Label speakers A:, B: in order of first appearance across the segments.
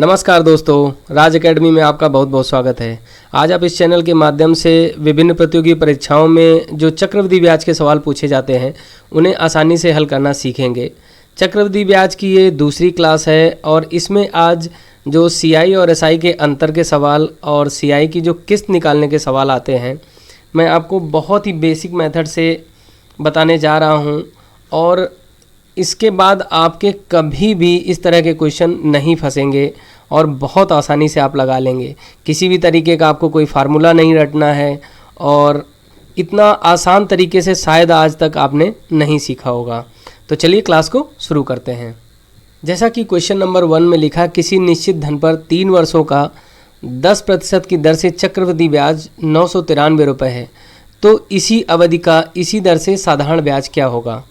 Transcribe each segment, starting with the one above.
A: नमस्कार दोस्तों, राज एकेडमी में आपका बहुत बहुत स्वागत है। आज आप इस चैनल के माध्यम से विभिन्न प्रतियोगी परीक्षाओं में जो चक्रवृद्धि ब्याज के सवाल पूछे जाते हैं उन्हें आसानी से हल करना सीखेंगे। चक्रवृद्धि ब्याज की ये दूसरी क्लास है और इसमें आज जो सीआई और एसआई के अंतर के सवाल और सीआई की जो किस्त निकालने के सवाल आते हैं मैं आपको बहुत ही बेसिक मेथड से बताने जा रहा हूँ और इसके बाद आपके कभी भी इस तरह के क्वेश्चन नहीं फंसेंगे और बहुत आसानी से आप लगा लेंगे। किसी भी तरीके का आपको कोई फार्मूला नहीं रटना है और इतना आसान तरीके से शायद आज तक आपने नहीं सीखा होगा। तो चलिए क्लास को शुरू करते हैं। जैसा कि क्वेश्चन नंबर 1 में लिखा, किसी निश्चित धन पर 3 वर्षों का 10% की दर से चक्रवृद्धि ब्याज 993 रुपये है, तो इसी अवधि का इसी दर से साधारण ब्याज क्या होगा।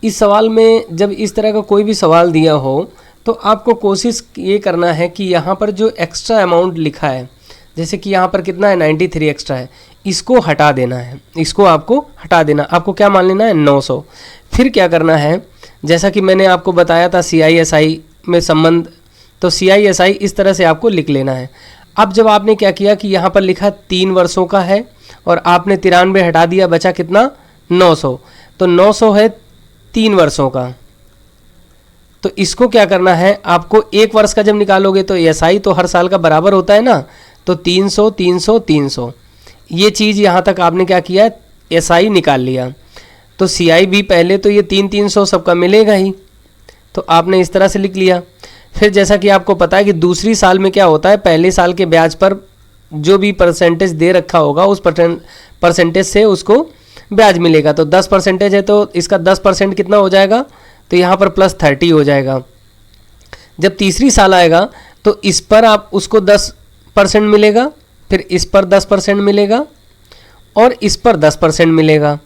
A: इस सवाल में जब इस तरह का कोई भी सवाल दिया हो तो आपको कोशिश ये करना है कि यहाँ पर जो एक्स्ट्रा अमाउंट लिखा है, जैसे कि यहाँ पर कितना है 93 एक्स्ट्रा है, इसको हटा देना है। इसको आपको हटा देना, आपको क्या मान लेना है 900। फिर क्या करना है, जैसा कि मैंने आपको बताया था CISI में संबंध, तो CISI इस तरह से आपको लिख लेना है। अब जब आपने क्या किया कि यहाँ पर लिखा 3 वर्षों का है और आपने 93 हटा दिया, बचा कितना 900, तो 900 है 3 वर्षों का। तो इसको क्या करना है, आपको 1 वर्ष का जब निकालोगे तो एसआई तो हर साल का बराबर होता है ना, तो 300 300 300 ये चीज़ यहाँ तक आपने क्या किया, एसआई निकाल लिया। तो सीआई भी पहले तो ये 300 सबका मिलेगा ही, तो आपने इस तरह से लिख लिया। फिर जैसा कि आपको पता है कि दूसरी साल में क्या होता है, पहले साल के ब्याज पर जो भी परसेंटेज दे रखा होगा उस परसेंटेज से उसको ब्याज मिलेगा। तो 10% है तो इसका 10% कितना हो जाएगा, तो यहाँ पर +30 हो जाएगा। जब तीसरी साल आएगा तो इस पर आप उसको 10% मिलेगा, फिर इस पर 10% मिलेगा और इस पर 10% मिलेगा,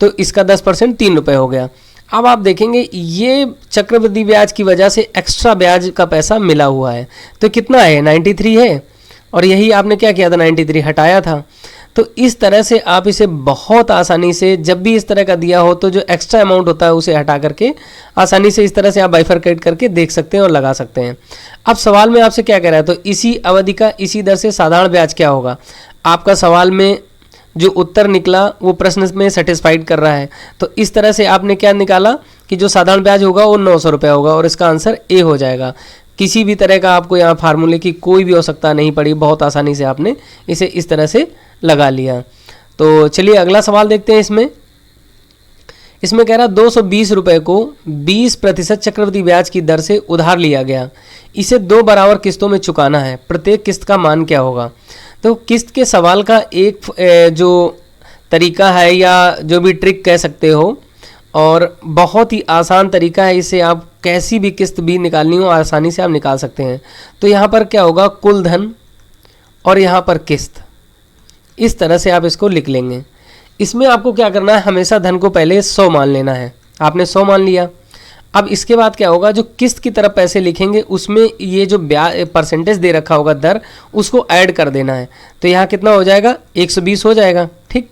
A: तो इसका 10% 3 रुपये हो गया। अब आप देखेंगे ये चक्रवृद्धि ब्याज की वजह से एक्स्ट्रा ब्याज का पैसा मिला हुआ है, तो कितना है 93 है और यही आपने क्या किया था 93 हटाया था। तो इस तरह से आप इसे बहुत आसानी से जब भी इस तरह का दिया हो तो जो एक्स्ट्रा अमाउंट होता है उसे हटा करके आसानी से इस तरह से आप बाइफरकेट करके देख सकते हैं और लगा सकते हैं। अब सवाल में आपसे क्या कह रहा है, तो इसी अवधि का इसी दर से साधारण ब्याज क्या होगा। आपका सवाल में जो उत्तर निकला वो प्रश्न में सेटिस्फाइड कर रहा है, तो इस तरह से आपने क्या निकाला कि जो साधारण ब्याज होगा वो 900 रुपये होगा और इसका आंसर ए हो जाएगा। किसी भी तरह का आपको यहाँ फार्मूले की कोई भी आवश्यकता नहीं पड़ी, बहुत आसानी से आपने इसे इस तरह से लगा लिया। तो चलिए अगला सवाल देखते हैं। इसमें कह रहा 220 रुपये को 20% चक्रवृद्धि ब्याज की दर से उधार लिया गया, इसे 2 बराबर किस्तों में चुकाना है, प्रत्येक किस्त का मान क्या होगा। तो किस्त के सवाल का एक जो तरीका है या जो भी ट्रिक कह सकते हो और बहुत ही आसान तरीका है, इसे आप कैसी भी किस्त भी निकालनी हो आसानी से आप निकाल सकते हैं। तो यहाँ पर क्या होगा, कुल धन और यहाँ पर किस्त, इस तरह से आप इसको लिख लेंगे। इसमें आपको क्या करना है, हमेशा धन को पहले 100 मान लेना है। आपने 100 मान लिया। अब इसके बाद क्या होगा, जो किस्त की तरफ पैसे लिखेंगे उसमें ये जो ब्याज परसेंटेज दे रखा होगा दर, उसको ऐड कर देना है। तो यहाँ कितना हो जाएगा 120 हो जाएगा। ठीक,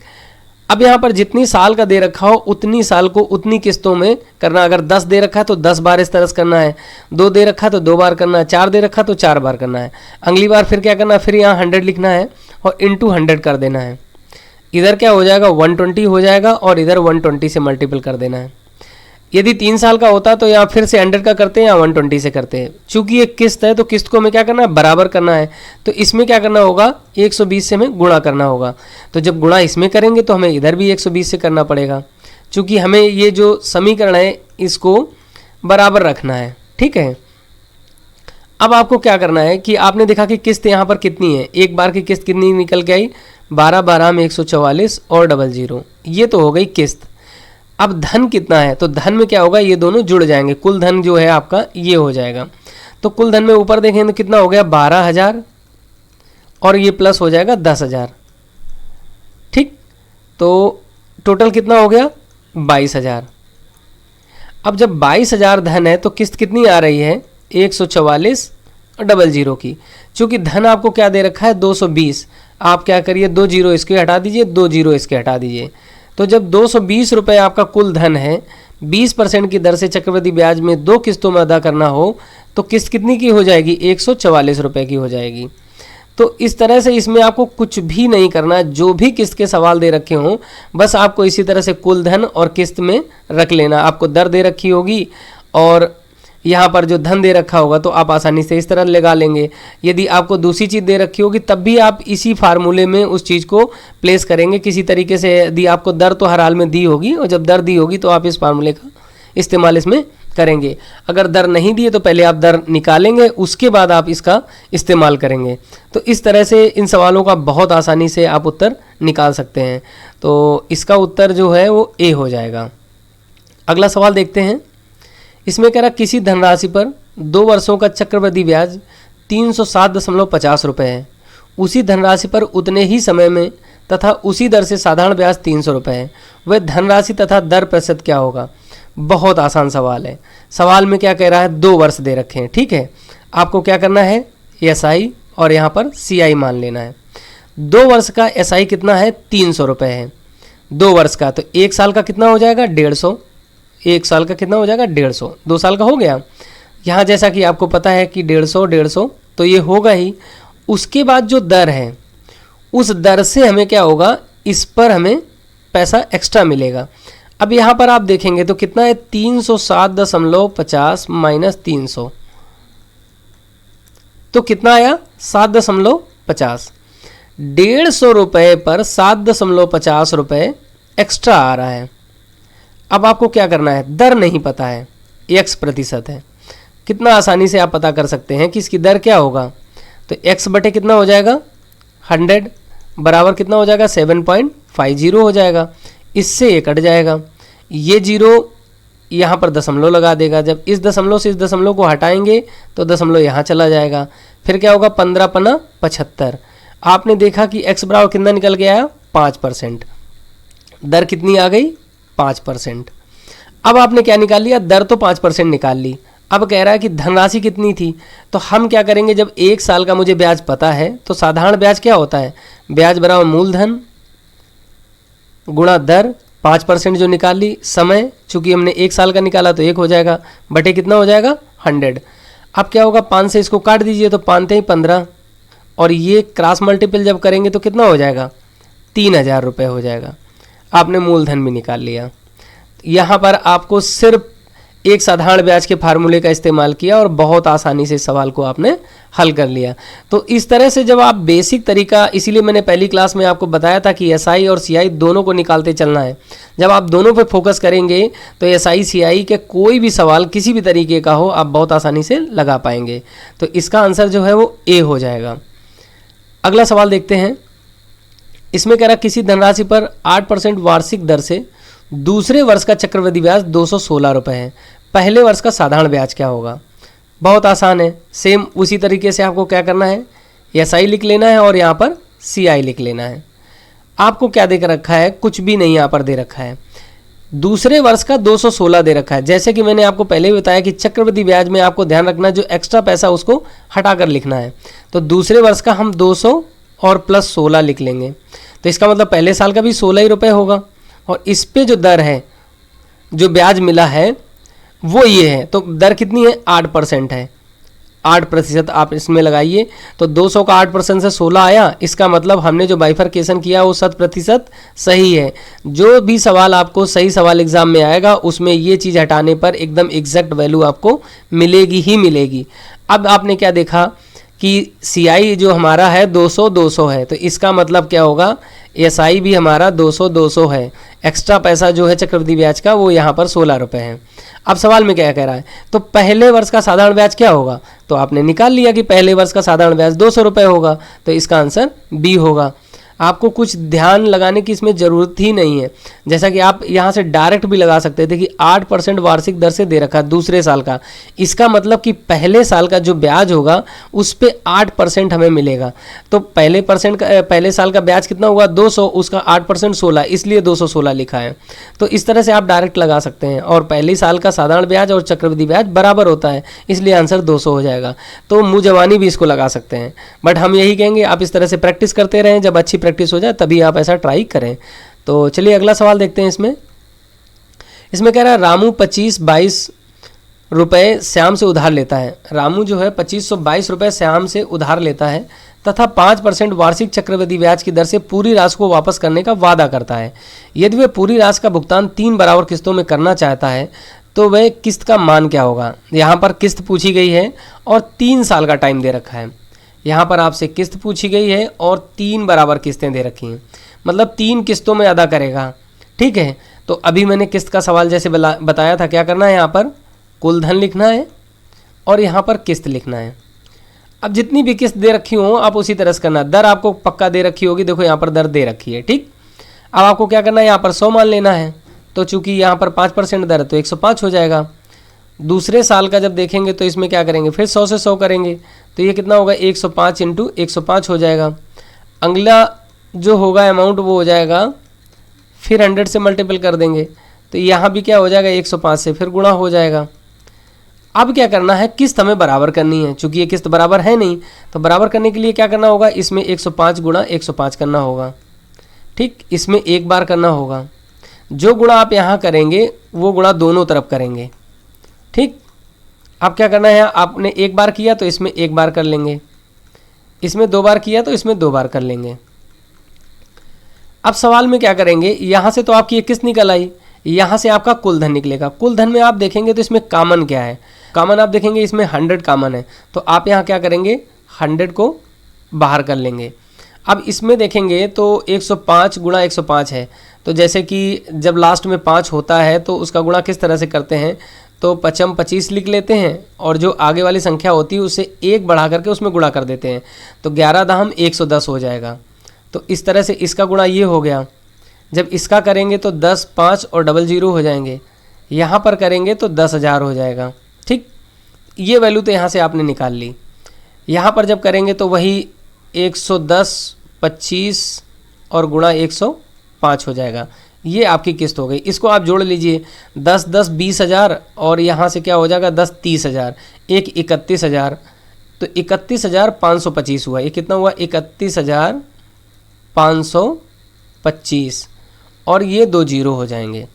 A: अब यहाँ पर जितनी साल का दे रखा हो उतनी साल को उतनी किस्तों में करना। अगर 10 दे रखा है तो 10 बार इस तरह से करना है, 2 दे रखा तो 2 बार करना है, 4 दे रखा तो 4 बार करना है। अगली बार फिर क्या करना है, फिर यहाँ 100 लिखना है और इंटू 100 कर देना है। इधर क्या हो जाएगा 120 हो जाएगा और इधर 120 से मल्टीपल कर देना है। यदि 3 साल का होता तो यहाँ फिर से 100 का करते हैं या 120 से करते हैं। चूंकि ये किस्त है तो किस्त को हमें क्या करना है, बराबर करना है। तो इसमें क्या करना होगा, 120 से हमें गुणा करना होगा। तो जब गुणा इसमें करेंगे तो हमें इधर भी 120 से करना पड़ेगा, चूँकि हमें ये जो समीकरण है इसको बराबर रखना है। ठीक है, अब आपको क्या करना है कि आपने देखा कि किस्त यहाँ पर कितनी है, एक बार की किस्त कितनी निकल के आई, 12 में 144 और 00, ये तो हो गई किस्त। अब धन कितना है, तो धन में क्या होगा, ये दोनों जुड़ जाएंगे, कुल धन जो है आपका ये हो जाएगा। तो कुल धन में ऊपर देखें तो कितना हो गया 12,000 और ये प्लस हो जाएगा 10,000। ठीक, तो टोटल कितना हो गया 22,000। अब जब 22,000 धन है तो किस्त कितनी आ रही है 144 और 00 की। चूँकि धन आपको क्या दे रखा है 220, आप क्या करिए 2 जीरो इसके हटा दीजिए, 2 जीरो इसके हटा दीजिए। तो जब 220 रुपये आपका कुल धन है, 20% की दर से चक्रवृद्धि ब्याज में 2 किस्तों में अदा करना हो तो किस्त कितनी की हो जाएगी, 144 रुपये की हो जाएगी। तो इस तरह से इसमें आपको कुछ भी नहीं करना, जो भी किस्त के सवाल दे रखे हों बस आपको इसी तरह से कुल धन और किस्त में रख लेना। आपको दर दे रखी होगी और यहाँ पर जो धन दे रखा होगा तो आप आसानी से इस तरह लगा लेंगे। यदि आपको दूसरी चीज़ दे रखी होगी तब भी आप इसी फार्मूले में उस चीज़ को प्लेस करेंगे किसी तरीके से। यदि आपको दर तो हर हाल में दी होगी और जब दर दी होगी तो आप इस फार्मूले का इस्तेमाल इसमें करेंगे। अगर दर नहीं दी है तो पहले आप दर निकालेंगे, उसके बाद आप इसका इस्तेमाल करेंगे। तो इस तरह से इन सवालों का बहुत आसानी से आप उत्तर निकाल सकते हैं। तो इसका उत्तर जो है वो ए हो जाएगा। अगला सवाल देखते हैं। इसमें कह रहा किसी धनराशि पर 2 वर्षों का चक्रवृद्धि ब्याज 307.50 रुपये है। उसी धनराशि पर उतने ही समय में तथा उसी दर से साधारण ब्याज 300 रुपये है। वह धनराशि तथा दर प्रतिशत क्या होगा? बहुत आसान सवाल है। सवाल में क्या कह रहा है, 2 वर्ष दे रखे हैं, ठीक है। आपको क्या करना है, एसआई और यहाँ पर सीआई मान लेना है। 2 वर्ष का एसआई कितना है, 300 रुपये है 2 वर्ष का। तो 1 साल का कितना हो जाएगा, 150। 1 साल का कितना हो जाएगा, 150। 2 साल का हो गया। यहाँ जैसा कि आपको पता है कि 150 तो ये होगा ही। उसके बाद जो दर है उस दर से हमें क्या होगा, इस पर हमें पैसा एक्स्ट्रा मिलेगा। अब यहाँ पर आप देखेंगे तो कितना है, 307.50 माइनस 300 तो कितना आया, 7.50। 150 रुपये पर 7.50 रुपये एक्स्ट्रा आ रहा है। अब आपको क्या करना है, दर नहीं पता है, x प्रतिशत है। कितना आसानी से आप पता कर सकते हैं कि इसकी दर क्या होगा। तो x बटे कितना हो जाएगा, 100 बराबर कितना हो जाएगा, 7.50 हो जाएगा। इससे ये कट जाएगा, ये जीरो यहाँ पर दशमलव लगा देगा। जब इस दशमलव से इस दशमलव को हटाएंगे तो दशमलव यहाँ चला जाएगा। फिर क्या होगा, 15 पना 75। आपने देखा कि x बराबर कितना निकल के आया, 5%। दर कितनी आ गई, 5%। अब आपने क्या निकाल लिया, दर तो 5% निकाल ली। अब कह रहा है कि धनराशि कितनी थी। तो हम क्या करेंगे, जब 1 साल का मुझे ब्याज पता है तो साधारण ब्याज क्या होता है, ब्याज बराबर मूलधन गुणा दर, 5% जो निकाल ली, समय चूंकि हमने 1 साल का निकाला तो 1 हो जाएगा, बटे कितना हो जाएगा, 100। अब क्या होगा, 5 से इसको काट दीजिए तो 5 ही 15 और ये क्रॉस मल्टीपल जब करेंगे तो कितना हो जाएगा, 3000 रुपये हो जाएगा। आपने मूलधन भी निकाल लिया। यहाँ पर आपको सिर्फ एक साधारण ब्याज के फार्मूले का इस्तेमाल किया और बहुत आसानी से इस सवाल को आपने हल कर लिया। तो इस तरह से जब आप बेसिक तरीका, इसीलिए मैंने पहली क्लास में आपको बताया था कि एसआई और सीआई दोनों को निकालते चलना है। जब आप दोनों पे फोकस करेंगे तो एसआई सीआई के कोई भी सवाल किसी भी तरीके का हो आप बहुत आसानी से लगा पाएंगे। तो इसका आंसर जो है वो ए हो जाएगा। अगला सवाल देखते हैं। इसमें कह रहा किसी धनराशि पर 8% वार्षिक दर से दूसरे वर्ष का चक्रवृद्धि ब्याज 216 रुपये है। पहले वर्ष का साधारण ब्याज क्या होगा? बहुत आसान है। सेम उसी तरीके से आपको क्या करना है, एसआई लिख लेना है और यहाँ पर सीआई लिख लेना है। आपको क्या दे रखा है, कुछ भी नहीं यहाँ पर दे रखा है। दूसरे वर्ष का 216 दे रखा है। जैसे कि मैंने आपको पहले ही बताया कि चक्रवृद्धि ब्याज में आपको ध्यान रखना जो एक्स्ट्रा पैसा उसको हटाकर लिखना है। तो दूसरे वर्ष का हम 200 और प्लस 16 लिख लेंगे। तो इसका मतलब पहले साल का भी 16 ही रुपये होगा और इस पे जो दर है, जो ब्याज मिला है वो ये है। तो दर कितनी है, 8% है। 8% आप इसमें लगाइए तो 200 का 8% से 16 आया। इसका मतलब हमने जो बाइफरकेशन किया वो 100% सही है। जो भी सवाल आपको सही सवाल एग्जाम में आएगा उसमें ये चीज़ हटाने पर एकदम एग्जैक्ट वैल्यू आपको मिलेगी ही मिलेगी। अब आपने क्या देखा कि सीआई जो हमारा है 200 है, तो इसका मतलब क्या होगा, एसआई भी हमारा 200 है। एक्स्ट्रा पैसा जो है चक्रवृद्धि ब्याज का वो यहाँ पर 16 रुपये है। अब सवाल में क्या कह रहा है, तो पहले वर्ष का साधारण ब्याज क्या होगा, तो आपने निकाल लिया कि पहले वर्ष का साधारण ब्याज 200 रुपये होगा। तो इसका आंसर बी होगा। आपको कुछ ध्यान लगाने की इसमें ज़रूरत ही नहीं है। जैसा कि आप यहाँ से डायरेक्ट भी लगा सकते थे कि 8% वार्षिक दर से दे रखा दूसरे साल का, इसका मतलब कि पहले साल का जो ब्याज होगा उस पे 8% हमें मिलेगा। तो पहले साल का ब्याज कितना होगा, 200, उसका 8% 16, इसलिए 216 लिखा है। तो इस तरह से आप डायरेक्ट लगा सकते हैं। और पहले साल का साधारण ब्याज और चक्रवृद्धि ब्याज बराबर होता है, इसलिए आंसर 200 हो जाएगा। तो मुँह जवानी भी इसको लगा सकते हैं, बट हम यही कहेंगे आप इस तरह से प्रैक्टिस करते रहें। जब अच्छी प्रैक्टिस हो जाए तभी आप ऐसा ट्राई करें। तो चलिए अगला सवाल देखते हैं। इसमें कह रहा है रामू 25, 22 रुपए श्याम से उधार लेता है। रामू जो है 2522 रुपये श्याम से उधार लेता है तथा 5% वार्षिक चक्रवृद्धि ब्याज की दर से पूरी राशि को वापस करने का वादा करता है। यदि वह पूरी राशि का भुगतान 3 बराबर किस्तों में करना चाहता है तो वह किस्त का मान क्या होगा। यहाँ पर किस्त पूछी गई है और 3 साल का टाइम दे रखा है। यहाँ पर आपसे किस्त पूछी गई है और 3 बराबर किस्तें दे रखी हैं, मतलब 3 किस्तों में अदा करेगा। ठीक है, तो अभी मैंने किस्त का सवाल जैसे बताया था, क्या करना है, यहाँ पर कुल धन लिखना है और यहाँ पर किस्त लिखना है। अब जितनी भी किस्त दे रखी हो आप उसी तरह से करना। दर आपको पक्का दे रखी होगी, देखो यहाँ पर दर दे रखी है। ठीक, अब आपको क्या करना है, यहाँ पर 100 मान लेना है। तो चूंकि यहाँ पर 5% दर है तो 105 हो जाएगा। दूसरे साल का जब देखेंगे तो इसमें क्या करेंगे, फिर 100 से 100 करेंगे तो ये कितना होगा, 105 इंटू 105 हो जाएगा। अगला जो होगा अमाउंट वो हो जाएगा, फिर 100 से मल्टीपल कर देंगे तो यहाँ भी क्या हो जाएगा, 105 से फिर गुणा हो जाएगा। अब क्या करना है, किस्त हमें बराबर करनी है। चूंकि ये किस्त बराबर है नहीं तो बराबर करने के लिए क्या करना होगा, इसमें 105 गुणा 105 करना होगा। ठीक, इसमें एक बार करना होगा। जो गुणा आप यहाँ करेंगे वो गुणा दोनों तरफ करेंगे। ठीक, अब क्या करना है, आपने एक बार किया तो इसमें एक बार कर लेंगे, इसमें 2 बार किया तो इसमें 2 बार कर लेंगे। अब सवाल में क्या करेंगे, यहाँ से तो आपकी एक किस्त निकल आई, यहाँ से आपका कुल धन निकलेगा। कुल धन में आप देखेंगे तो इसमें कॉमन क्या है, कॉमन आप देखेंगे इसमें 100 कॉमन है, तो आप यहाँ क्या करेंगे, 100 को बाहर कर लेंगे। अब इसमें देखेंगे तो 105 गुणा 105 है, तो जैसे कि जब लास्ट में 5 होता है तो उसका गुणा किस तरह से करते हैं, तो 5 25 लिख लेते हैं और जो आगे वाली संख्या होती है उससे 1 बढ़ा करके उसमें गुणा कर देते हैं, तो 11 दाम 110 हो जाएगा। तो इस तरह से इसका गुणा ये हो गया। जब इसका करेंगे तो 10 5 और 00 हो जाएंगे, यहाँ पर करेंगे तो 10,000 हो जाएगा। ठीक, ये वैल्यू तो यहाँ से आपने निकाल ली। यहाँ पर जब करेंगे तो वही 110 25 और गुणा 105 हो जाएगा। ये आपकी किस्त हो गई। इसको आप जोड़ लीजिए, 10 10 20,000 और यहाँ से क्या हो जाएगा, 10 30,000, एक 31,000, तो 31,525 हुआ। ये कितना हुआ, 31,525 और ये 2 जीरो हो जाएंगे।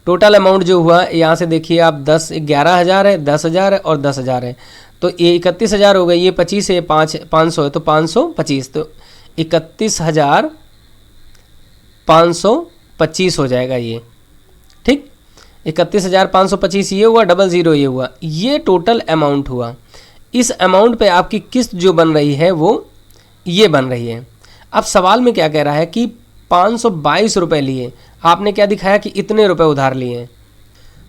A: टोटल अमाउंट जो हुआ यहाँ से देखिए आप 11,000 है, 10,000 है और 10,000 है, तो ये 31,000 हो गए। ये 25 है, 500 है तो 525, तो 31,525 हो जाएगा ये। ठीक, 31,525 ये हुआ, 00 ये हुआ, ये टोटल अमाउंट हुआ। इस अमाउंट पे आपकी किस्त जो बन रही है वो ये बन रही है। अब सवाल में क्या कह रहा है कि 522 रुपये लिए, आपने क्या दिखाया कि इतने रुपए उधार लिए हैं।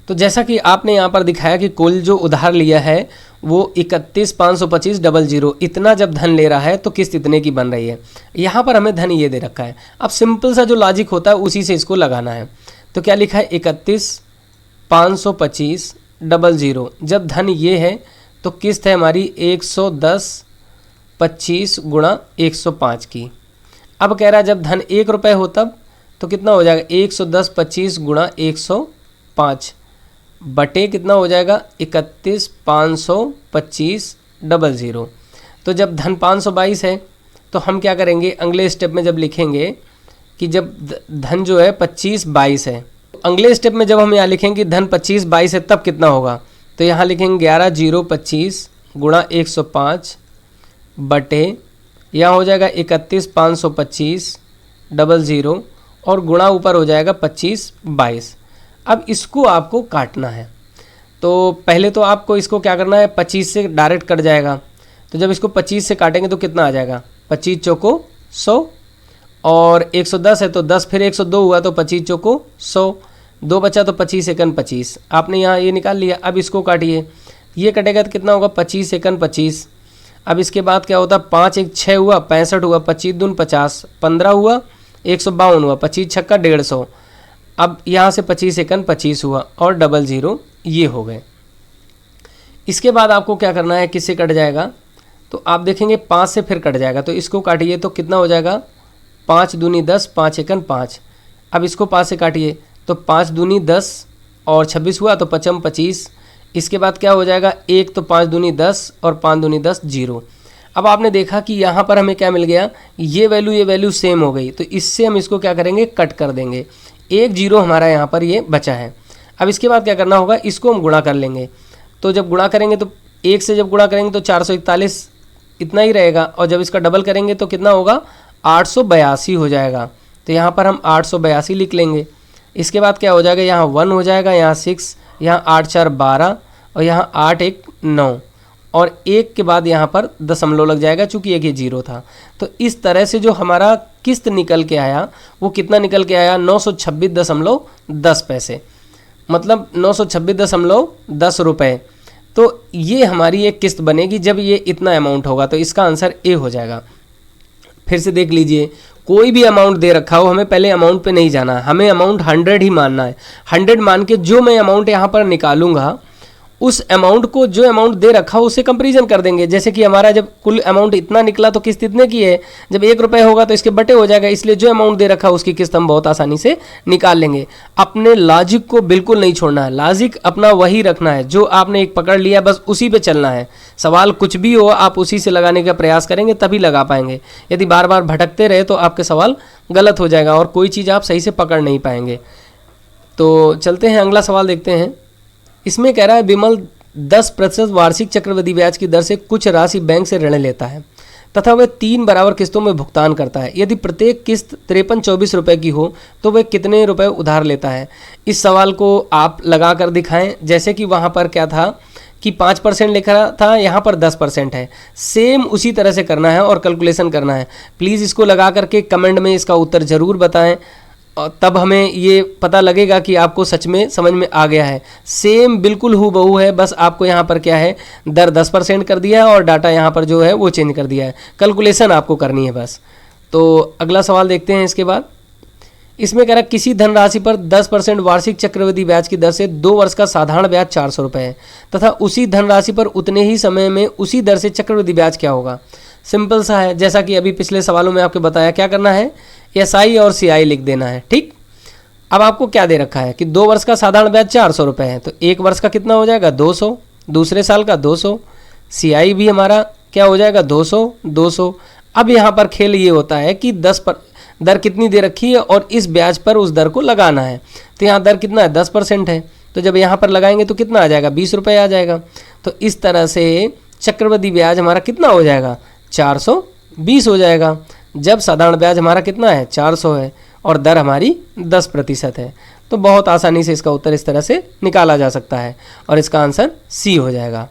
A: तो जैसा कि आपने यहाँ पर दिखाया कि कुल जो उधार लिया है वो 31,525 00, इतना जब धन ले रहा है तो किस्त इतने की बन रही है। यहाँ पर हमें धन ये दे रखा है। अब सिंपल सा जो लॉजिक होता है उसी से इसको लगाना है। तो क्या लिखा है, 31,525 00, जब धन ये है तो किस्त है हमारी 110 25 गुणा 105 की। अब कह रहा है जब धन 1 रुपये हो तब, तो कितना हो जाएगा, 110 25 गुणा 105 बटे कितना हो जाएगा, 31,525 00। तो जब धन 522 है तो हम क्या करेंगे, अगले स्टेप में जब लिखेंगे कि जब धन जो है 25 22 है, अगले स्टेप में जब हम यहाँ लिखेंगे धन 25 22 है तब कितना होगा, तो यहाँ लिखेंगे 11,025 गुणा 105 बटे, यहाँ हो जाएगा 31,525 00 और गुणा ऊपर हो जाएगा 25 22। अब इसको आपको काटना है, तो पहले तो आपको इसको क्या करना है, 25 से डायरेक्ट कट जाएगा। तो जब इसको 25 से काटेंगे तो कितना आ जाएगा, 25 चौको 100 और 110 है तो 10 फिर 102 हुआ तो 25 चौको 100, 2 बचा तो 25 एकन 25, आपने यहाँ ये निकाल लिया। अब इसको काटिए, ये कटेगा तो कितना होगा, 25 एकन 25। अब इसके बाद क्या होता है, 5 1 6 हुआ 65 हुआ, 25 दून 50, 15 हुआ 152 हुआ, 25 छक्का 150। अब यहाँ से 25 एकन 25 हुआ और 00 ये हो गए। इसके बाद आपको क्या करना है, किससे कट जाएगा, तो आप देखेंगे 5 से फिर कट जाएगा। तो इसको काटिए तो कितना हो जाएगा, 5 दूनी 10 5 एकन 5। अब इसको 5 से काटिए तो 5 दूनी 10 और 26 हुआ तो 5 25। इसके बाद क्या हो जाएगा, 1 तो 5 दूनी 10 और 5 दूनी 10 0। अब आपने देखा कि यहाँ पर हमें क्या मिल गया, ये वैल्यू सेम हो गई, तो इससे हम इसको क्या करेंगे, कट कर देंगे। 1 0 हमारा यहाँ पर ये बचा है। अब इसके बाद क्या करना होगा, इसको हम गुणा कर लेंगे। तो जब गुणा करेंगे तो 1 से जब गुणा करेंगे तो 441 इतना ही रहेगा, और जब इसका डबल करेंगे तो कितना होगा, 882 हो जाएगा। तो यहाँ पर हम 882 लिख लेंगे। इसके बाद क्या हो जाएगा, यहाँ 1 हो जाएगा, यहाँ 6, यहाँ 8 4 12 और यहाँ 8 1 9, और 1 के बाद यहाँ पर दशमलव लग जाएगा चूँकि एक ये 0 था। तो इस तरह से जो हमारा किस्त निकल के आया वो कितना निकल के आया, 926.10 पैसे, मतलब 926.10 रुपये। तो ये हमारी एक किस्त बनेगी जब ये इतना अमाउंट होगा। तो इसका आंसर ए हो जाएगा। फिर से देख लीजिए, कोई भी अमाउंट दे रखा हो, हमें पहले अमाउंट पे नहीं जाना है, हमें अमाउंट 100 ही मानना है। 100 मान के जो मैं अमाउंट यहाँ पर निकालूंगा उस अमाउंट को, जो अमाउंट दे रखा हो उससे कंपैरिजन कर देंगे। जैसे कि हमारा जब कुल अमाउंट इतना निकला तो किस्त इतने की है, जब 1 रुपये होगा तो इसके बटे हो जाएगा, इसलिए जो अमाउंट दे रखा है उसकी किस्त हम बहुत आसानी से निकाल लेंगे। अपने लॉजिक को बिल्कुल नहीं छोड़ना है, लॉजिक अपना वही रखना है, जो आपने एक पकड़ लिया बस उसी पे चलना है। सवाल कुछ भी हो आप उसी से लगाने का प्रयास करेंगे तभी लगा पाएंगे। यदि बार बार भटकते रहे तो आपके सवाल गलत हो जाएगा और कोई चीज़ आप सही से पकड़ नहीं पाएंगे। तो चलते हैं अगला सवाल देखते हैं। इसमें कह रहा है विमल 10% वार्षिक चक्रवृद्धि ब्याज की दर से कुछ राशि बैंक से ऋण लेता है तथा वह 3 बराबर किस्तों में भुगतान करता है। यदि प्रत्येक किस्त 53-24 रुपये की हो तो वह कितने रुपए उधार लेता है। इस सवाल को आप लगा कर दिखाएं। जैसे कि वहाँ पर क्या था कि 5% लिखा था, यहाँ पर 10% है। सेम उसी तरह से करना है और कैलकुलेशन करना है। प्लीज़ इसको लगा करके कमेंट में इसका उत्तर ज़रूर बताएं, और तब हमें ये पता लगेगा कि आपको सच में समझ में आ गया है। सेम बिल्कुल हूबहू है, बस आपको यहाँ पर क्या है, दर 10% कर दिया है और डाटा यहाँ पर जो है वो चेंज कर दिया है। कैलकुलेशन आपको करनी है बस। तो अगला सवाल देखते हैं। इसके बाद इसमें कह रहा है किसी धनराशि पर 10% वार्षिक चक्रवृद्धि ब्याज की दर से 2 वर्ष का साधारण ब्याज 400 रुपये है तथा उसी धनराशि पर उतने ही समय में उसी दर से चक्रवृद्धि ब्याज क्या होगा। सिंपल सा है, जैसा कि अभी पिछले सवालों में आपको बताया, क्या करना है, SI और CI लिख देना है। ठीक, अब आपको क्या दे रखा है कि 2 वर्ष का साधारण ब्याज 400 रुपये है, तो 1 वर्ष का कितना हो जाएगा, 200, दूसरे साल का 200, CI भी हमारा क्या हो जाएगा, 200। अब यहाँ पर खेल ये होता है कि दर कितनी दे रखी है और इस ब्याज पर उस दर को लगाना है। तो यहाँ दर कितना है, 10% है, तो जब यहाँ पर लगाएंगे तो कितना आ जाएगा, 20 रुपये आ जाएगा। तो इस तरह से चक्रवृद्धि ब्याज हमारा कितना हो जाएगा, 420 हो जाएगा। जब साधारण ब्याज हमारा कितना है, 400 है और दर हमारी 10% है। तो बहुत आसानी से इसका उत्तर इस तरह से निकाला जा सकता है और इसका आंसर C हो जाएगा।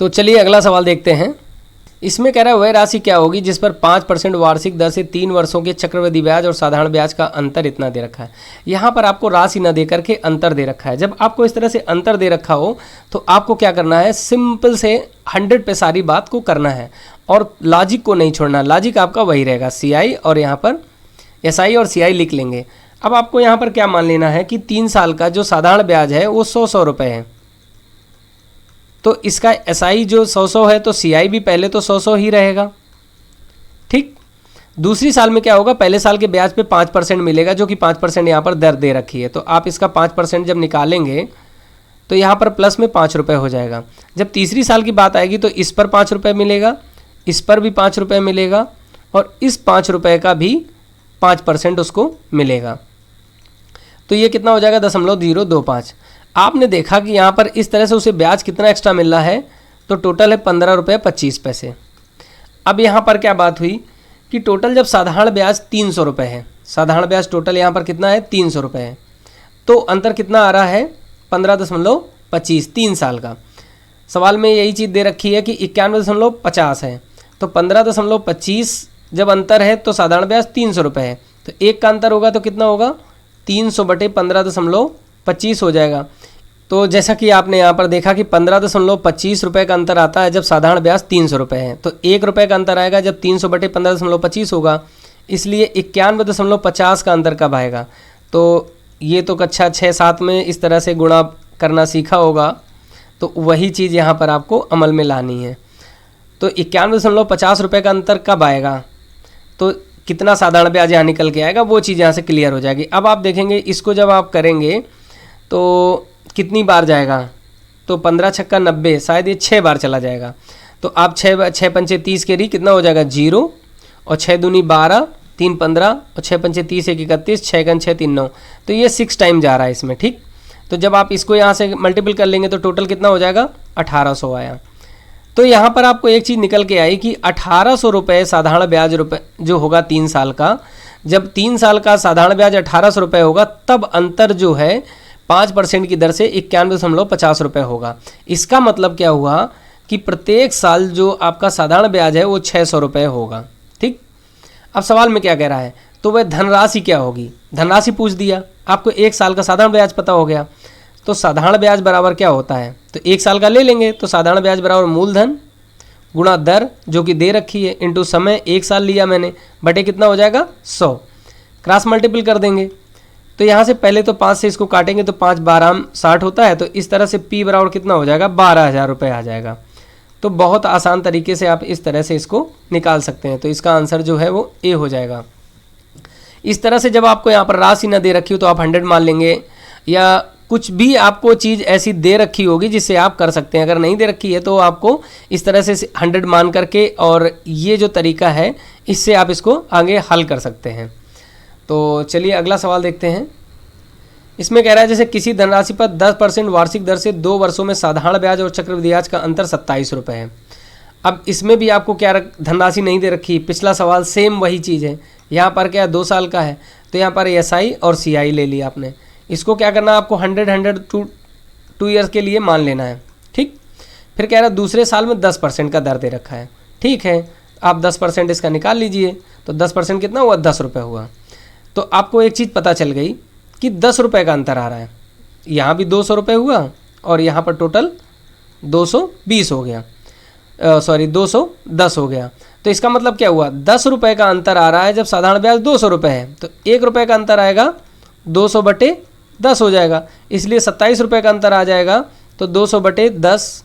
A: तो चलिए अगला सवाल देखते हैं। इसमें कह रहा है वह राशि क्या होगी जिस पर 5% वार्षिक दर से 3 वर्षों के चक्रवृद्धि ब्याज और साधारण ब्याज का अंतर इतना दे रखा है। यहाँ पर आपको राशि न दे करके अंतर दे रखा है। जब आपको इस तरह से अंतर दे रखा हो तो आपको क्या करना है, सिंपल से 100 पे सारी बात को करना है और लॉजिक को नहीं छोड़ना। लॉजिक आपका वही रहेगा, CI और यहाँ पर SI और CI लिख लेंगे। अब आपको यहाँ पर क्या मान लेना है कि 3 साल का जो साधारण ब्याज है वो 100 रुपये है, तो इसका SI जो 100 है तो CI भी पहले तो 100 ही रहेगा। ठीक, दूसरी साल में क्या होगा, पहले साल के ब्याज पे 5% मिलेगा, जो कि 5% यहाँ पर दर दे रखी है। तो आप इसका 5% जब निकालेंगे तो यहाँ पर प्लस में 5 रुपये हो जाएगा। जब तीसरी साल की बात आएगी तो इस पर 5 रुपये मिलेगा, इस पर भी 5 रुपये मिलेगा और इस 5 रुपये का भी 5% उसको मिलेगा। तो ये कितना हो जाएगा, 0.025। आपने देखा कि यहाँ पर इस तरह से उसे ब्याज कितना एक्स्ट्रा मिल रहा है, तो टोटल है 15 रुपये 25 पैसे। अब यहाँ पर क्या बात हुई कि टोटल जब साधारण ब्याज 300 रुपये है, साधारण ब्याज टोटल यहाँ पर कितना है, 300 रुपये है, तो अंतर कितना आ रहा है, 15.25, 3 साल का। सवाल में यही चीज़ दे रखी है कि 91.50 है, तो 15.25 जब अंतर है तो साधारण ब्याज 300 रुपये है, तो एक का अंतर होगा तो कितना होगा, 300 बटे 15.25 हो जाएगा। तो जैसा कि आपने यहाँ पर देखा कि 15.25 रुपये का अंतर आता है जब साधारण ब्याज 300 रुपये है, तो 1 रुपये का अंतर आएगा जब 300 बटे 15.25 होगा, इसलिए 91.50 का अंतर कब आएगा। तो ये तो कक्षा 6-7 में इस तरह से गुणा करना सीखा होगा, तो वही चीज़ यहाँ पर आपको अमल में लानी है। तो 91.50 रुपये का अंतर कब आएगा, तो कितना साधारण ब्याज यहाँ निकल के आएगा, वो चीज़ यहाँ से क्लियर हो जाएगी। अब आप देखेंगे इसको जब आप करेंगे तो कितनी बार जाएगा, तो 15 छक्का 90, शायद ये 6 बार चला जाएगा। तो आप 6 पंचे 30 के री कितना हो जाएगा, 0 और 6 दूनी 12, 3 15 और 6 पंचे 30, 1 31, 6 गन 6 3 9, तो ये 6 टाइम जा रहा है इसमें। ठीक, तो जब आप इसको यहाँ से मल्टीपल कर लेंगे तो टोटल कितना हो जाएगा, 1800 आया। तो यहाँ पर आपको एक चीज़ निकल के आई कि 1800 रुपये साधारण ब्याज रुपये जो होगा 3 साल का, जब 3 साल का साधारण ब्याज 1800 रुपये होगा तब अंतर जो है 5% की दर से 91.50 रुपये होगा। इसका मतलब क्या हुआ कि प्रत्येक साल जो आपका साधारण ब्याज है वो 600 रुपये होगा। ठीक, अब सवाल में क्या कह रहा है, तो वह धनराशि क्या होगी, धनराशि पूछ दिया, आपको 1 साल का साधारण ब्याज पता हो गया। तो साधारण ब्याज बराबर क्या होता है, तो 1 साल का ले लेंगे, तो साधारण ब्याज बराबर मूलधन गुणा दर जो कि दे रखी है इंटू समय, 1 साल लिया मैंने, बटे कितना हो जाएगा 100, क्रॉस मल्टीपल कर देंगे। तो यहाँ से पहले तो 5 से इसको काटेंगे तो 5 12 60 होता है, तो इस तरह से P बराबर कितना हो जाएगा, 12,000 रुपये आ जाएगा। तो बहुत आसान तरीके से आप इस तरह से इसको निकाल सकते हैं। तो इसका आंसर जो है वो ए हो जाएगा। इस तरह से जब आपको यहाँ पर राशि न दे रखी हो तो आप 100 मान लेंगे, या कुछ भी आपको चीज़ ऐसी दे रखी होगी जिससे आप कर सकते हैं। अगर नहीं दे रखी है तो आपको इस तरह से 100 मान करके, और ये जो तरीका है इससे आप इसको आगे हल कर सकते हैं। तो चलिए अगला सवाल देखते हैं। इसमें कह रहा है जैसे किसी धनराशि पर 10% वार्षिक दर से 2 वर्षों में साधारण ब्याज और चक्रवृद्धि ब्याज का अंतर 27 रुपये है। अब इसमें भी आपको क्या धनराशि नहीं दे रखी, पिछला सवाल सेम वही चीज़ है। यहाँ पर क्या 2 साल का है, तो यहाँ पर SI और CI ले लिया आपने। इसको क्या करना है, आपको 100 2 ईयर्स के लिए मान लेना है। ठीक, फिर कह रहा है दूसरे साल में 10% का दर दे रखा है। ठीक है, आप 10% इसका निकाल लीजिए, तो 10% कितना हुआ, 10 रुपये हुआ। तो आपको एक चीज़ पता चल गई कि 10 रुपये का अंतर आ रहा है। यहाँ भी 200 रुपये हुआ और यहाँ पर टोटल 220 हो गया, 210 हो गया। तो इसका मतलब क्या हुआ, 10 रुपये का अंतर आ रहा है जब साधारण ब्याज 200 रुपये है, तो 1 रुपये का अंतर आएगा, 200 बटे 10 हो जाएगा, इसलिए 27 रुपये का अंतर आ जाएगा। तो 200 बटे 10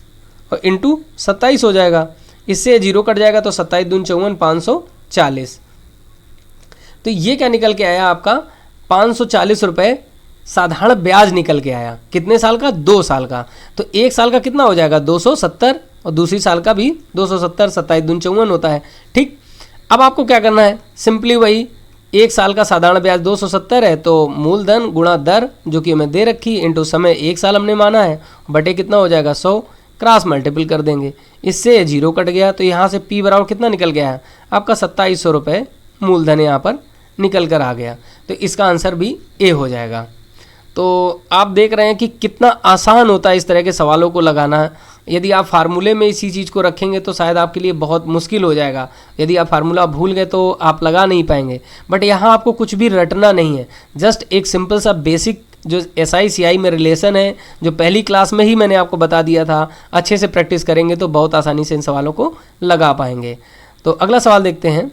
A: और इंटू 27 हो जाएगा, इससे 0 कट जाएगा, तो 27 दूनी 54, 540। तो ये क्या निकल के आया, आपका 540 रुपये साधारण ब्याज निकल के आया। कितने साल का, 2 साल का। तो 1 साल का कितना हो जाएगा, 270, और दूसरी साल का भी 270, 27 दूनी 54 होता है। ठीक, अब आपको क्या करना है, सिंपली वही 1 साल का साधारण ब्याज 270 है, तो मूलधन गुणा दर जो कि हमें दे रखी इंटू समय 1 साल हमने माना है, बटे कितना हो जाएगा 100, क्रॉस मल्टीपल कर देंगे, इससे 0 कट गया। तो यहाँ से P बराबर कितना निकल गया है, आपका 2700 रुपये मूलधन यहाँ पर निकल कर आ गया। तो इसका आंसर भी ए हो जाएगा। तो आप देख रहे हैं कि कितना आसान होता है इस तरह के सवालों को लगाना। यदि आप फार्मूले में इसी चीज़ को रखेंगे तो शायद आपके लिए बहुत मुश्किल हो जाएगा। यदि आप फार्मूला भूल गए तो आप लगा नहीं पाएंगे। बट यहाँ आपको कुछ भी रटना नहीं है, जस्ट एक सिंपल सा बेसिक जो SI CI में रिलेशन है, जो पहली क्लास में ही मैंने आपको बता दिया था, अच्छे से प्रैक्टिस करेंगे तो बहुत आसानी से इन सवालों को लगा पाएंगे। तो अगला सवाल देखते हैं।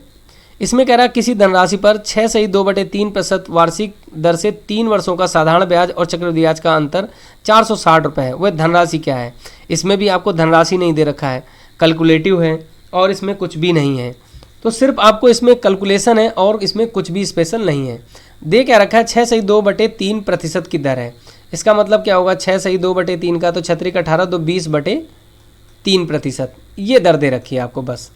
A: इसमें कह रहा है किसी धनराशि पर 6.2/3% वार्षिक दर से 3 वर्षों का साधारण ब्याज और चक्रवृद्धि ब्याज का अंतर 460 रुपये है। वह धनराशि क्या है। इसमें भी आपको धनराशि नहीं दे रखा है, कैलकुलेटिव है और इसमें कुछ भी नहीं है। तो सिर्फ आपको इसमें कैलकुलेशन है और इसमें कुछ भी स्पेशल नहीं है। दे क्या रखा है, 6.2/3% की दर है। इसका मतलब क्या होगा, 6.2/3 का तो 6 18 तो 20/3%, ये दर दे रखी है आपको। बस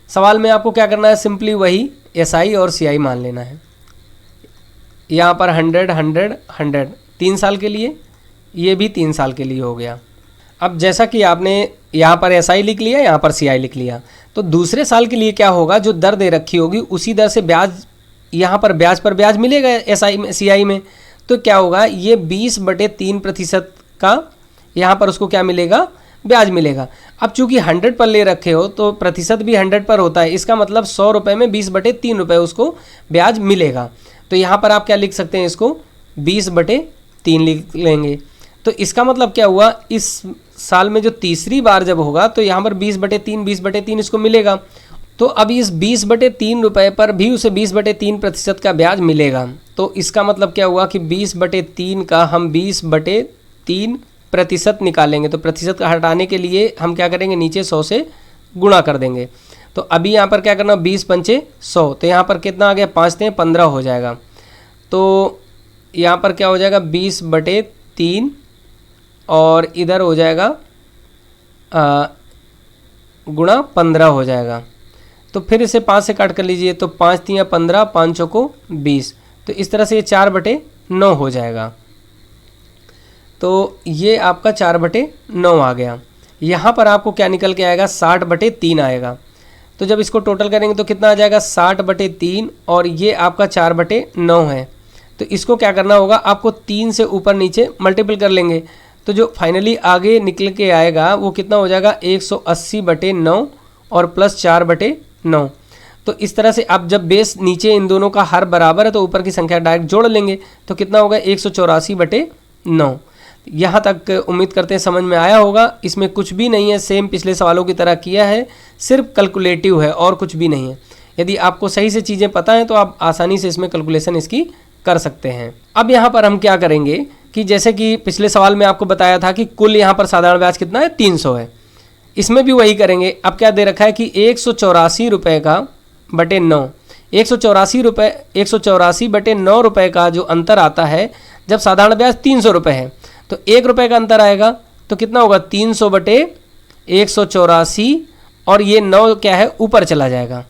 A: सवाल में आपको क्या करना है, सिंपली वही SI और CI मान लेना है। यहाँ पर 100 100 100 3 साल के लिए, ये भी 3 साल के लिए हो गया। अब जैसा कि आपने यहाँ पर SI लिख लिया, यहाँ पर CI लिख लिया, तो दूसरे साल के लिए क्या होगा, जो दर दे रखी होगी उसी दर से ब्याज, यहाँ पर ब्याज पर ब्याज मिलेगा SI में CI में। तो क्या होगा, ये 20/3% का यहाँ पर उसको क्या मिलेगा, ब्याज मिलेगा। अब चूंकि 100 पर ले रखे हो तो प्रतिशत भी 100 पर होता है, इसका मतलब 100 रुपये में 20/3 रुपये उसको ब्याज मिलेगा। तो यहाँ पर आप क्या लिख सकते हैं, इसको 20/3 लिख लेंगे। तो इसका मतलब क्या हुआ, इस साल में जो तीसरी बार जब होगा तो यहाँ पर 20/3 इसको मिलेगा। तो अब इस 20/3 रुपये पर भी उसे 20/3% का ब्याज मिलेगा। तो इसका मतलब क्या हुआ कि 20/3 का हम 20/3% निकालेंगे। तो प्रतिशत का हटाने के लिए हम क्या करेंगे, नीचे 100 से गुणा कर देंगे। तो अभी यहाँ पर क्या करना, 20 पंचे 100, तो यहाँ पर कितना आ गया, 5 से 15 हो जाएगा। तो यहाँ पर क्या हो जाएगा, 20/3 और इधर हो जाएगा गुणा 15 हो जाएगा। तो फिर इसे 5 से काट कर लीजिए, तो 5 3 15, 5 चौको 20, तो इस तरह से ये 4/9 हो जाएगा। तो ये आपका 4/9 आ गया। यहाँ पर आपको क्या निकल के आएगा, 60/3 आएगा। तो जब इसको टोटल करेंगे तो कितना आ जाएगा, 60/3, और ये आपका 4/9 है। तो इसको क्या करना होगा, आपको 3 से ऊपर नीचे मल्टीपल कर लेंगे, तो जो फाइनली आगे निकल के आएगा वो कितना हो जाएगा, 180/9 और प्लस 4/9। तो इस तरह से आप जब बेस नीचे इन दोनों का हर बराबर है तो ऊपर की संख्या डायरेक्ट जोड़ लेंगे, तो कितना होगा, 184/9। यहाँ तक उम्मीद करते हैं समझ में आया होगा। इसमें कुछ भी नहीं है, सेम पिछले सवालों की तरह किया है, सिर्फ कैलकुलेटिव है और कुछ भी नहीं है। यदि आपको सही से चीज़ें पता हैं तो आप आसानी से इसमें कैलकुलेशन इसकी कर सकते हैं। अब यहाँ पर हम क्या करेंगे कि जैसे कि पिछले सवाल में आपको बताया था कि कुल यहाँ पर साधारण ब्याज कितना है, 300 है। इसमें भी वही करेंगे। अब क्या दे रखा है कि 184 रुपये का बटे 9, 184/9 रुपये का जो अंतर आता है जब साधारण ब्याज 300 रुपये है, तो 1 रुपये का अंतर आएगा, तो कितना होगा, 300/184, और ये 9 क्या है, ऊपर चला जाएगा।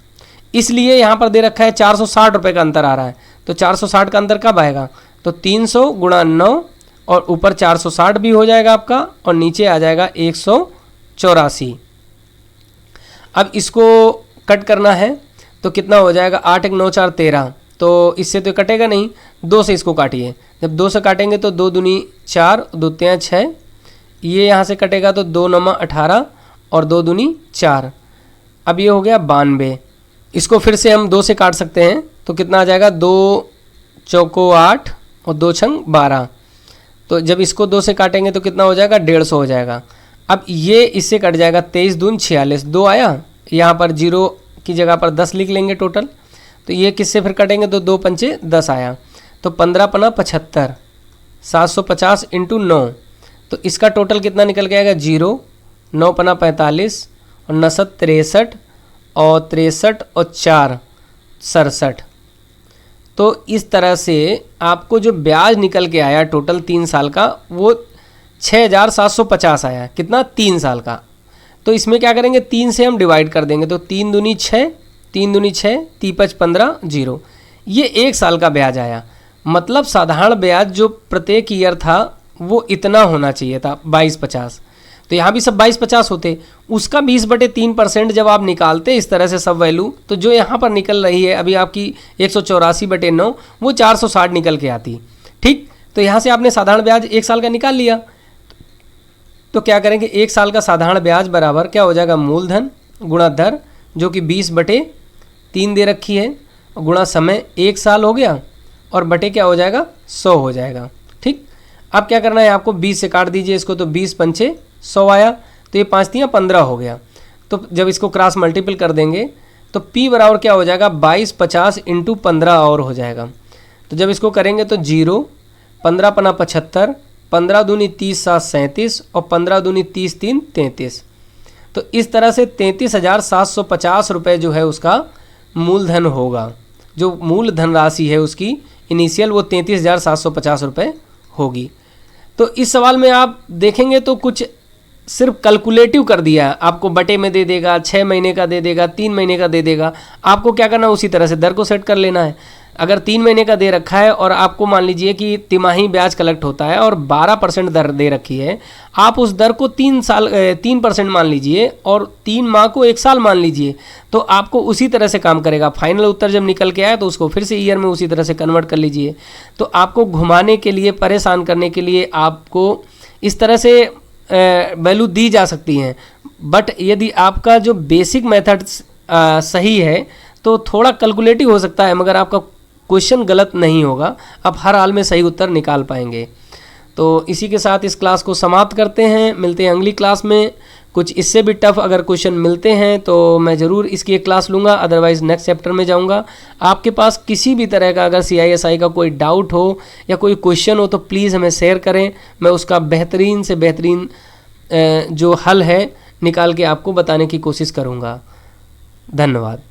A: इसलिए यहाँ पर दे रखा है 460 रुपये का अंतर आ रहा है। तो 460 का अंतर कब आएगा, तो 300 × 9 और ऊपर 460 भी हो जाएगा आपका, और नीचे आ जाएगा 184। अब इसको कट करना है तो कितना हो जाएगा, 8 × 9 = 4 13। तो इससे तो कटेगा नहीं, 2 से इसको काटिए। जब 2 से काटेंगे तो 2 दूनी 4, 2 तियां 6, ये यहाँ से कटेगा तो 2 9 18 और 2 दूनी 4। अब ये हो गया 92। इसको फिर से हम 2 से काट सकते हैं, तो कितना आ जाएगा, 2 चौको 8 और 2 छंग 12। तो जब इसको 2 से काटेंगे तो कितना हो जाएगा, 150 हो जाएगा। अब ये इससे कट जाएगा, 23 दून 46, 2 आया, यहाँ पर 0 की जगह पर 10 लिख लेंगे टोटल। तो ये किससे फिर कटेंगे, तो 2 पंचे 10 आया, तो 15 पना 75, 750 × 9। तो इसका टोटल कितना निकल के आएगा, 0, 9 पना 45 और 9 63 और 63 और 4 67। तो इस तरह से आपको जो ब्याज निकल के आया टोटल 3 साल का, वो 6750 आया। कितना, 3 साल का। तो इसमें क्या करेंगे, 3 से हम डिवाइड कर देंगे, तो 3 दूनी 6, 3 दूनी 6, 3 5 15, 0। ये 1 साल का ब्याज आया। मतलब साधारण ब्याज जो प्रत्येक ईयर था वो इतना होना चाहिए था, 2250। तो यहाँ भी सब 2250 होते, उसका 20/3% जब आप निकालते इस तरह से सब वैल्यू, तो जो यहाँ पर निकल रही है अभी आपकी 184/9, वो 460 निकल के आती। ठीक, तो यहाँ से आपने साधारण ब्याज 1 साल का निकाल लिया। तो क्या करेंगे, 1 साल का साधारण ब्याज बराबर क्या हो जाएगा, मूलधन गुणा दर, जो कि 20/3 दे रखी है, गुणा समय 1 साल हो गया, और बटे क्या हो जाएगा, 100 हो जाएगा। ठीक, अब क्या करना है आपको, 20 से काट दीजिए इसको, तो 20 पंचे 100 आया, तो ये 5 तियां 15 हो गया। तो जब इसको क्रॉस मल्टीपल कर देंगे तो P बराबर क्या हो जाएगा, 2250 × 15 और हो जाएगा। तो जब इसको करेंगे तो 0, 15 पना 75, 15 दूनी 30 7 37 और 15 दूनी 30 3 33। तो इस तरह से 33,750 रुपये जो है उसका मूलधन होगा। जो मूल धनराशि है उसकी इनिशियल, वो 33,750 रुपये होगी। तो इस सवाल में आप देखेंगे तो कुछ सिर्फ कैलकुलेटिव कर दिया है, आपको बटे में दे देगा, 6 महीने का दे देगा, 3 महीने का दे देगा। आपको क्या करना है, उसी तरह से दर को सेट कर लेना है। अगर 3 महीने का दे रखा है और आपको मान लीजिए कि तिमाही ब्याज कलेक्ट होता है और 12% दर दे रखी है, आप उस दर को 3% मान लीजिए और 3 माह को 1 साल मान लीजिए, तो आपको उसी तरह से काम करेगा। फाइनल उत्तर जब निकल के आए तो उसको फिर से ईयर में उसी तरह से कन्वर्ट कर लीजिए। तो आपको घुमाने के लिए, परेशान करने के लिए आपको इस तरह से वैल्यू दी जा सकती हैं। बट यदि आपका जो बेसिक मेथड सही है तो थोड़ा कैलकुलेटिव हो सकता है, मगर आपका क्वेश्चन गलत नहीं होगा, आप हर हाल में सही उत्तर निकाल पाएंगे। तो इसी के साथ इस क्लास को समाप्त करते हैं। मिलते हैं अगली क्लास में। कुछ इससे भी टफ अगर क्वेश्चन मिलते हैं तो मैं ज़रूर इसकी एक क्लास लूँगा, अदरवाइज़ नेक्स्ट चैप्टर में जाऊँगा। आपके पास किसी भी तरह का अगर CISI का कोई डाउट हो या कोई क्वेश्चन हो तो प्लीज़ हमें शेयर करें। मैं उसका बेहतरीन से बेहतरीन जो हल है निकाल के आपको बताने की कोशिश करूँगा। धन्यवाद।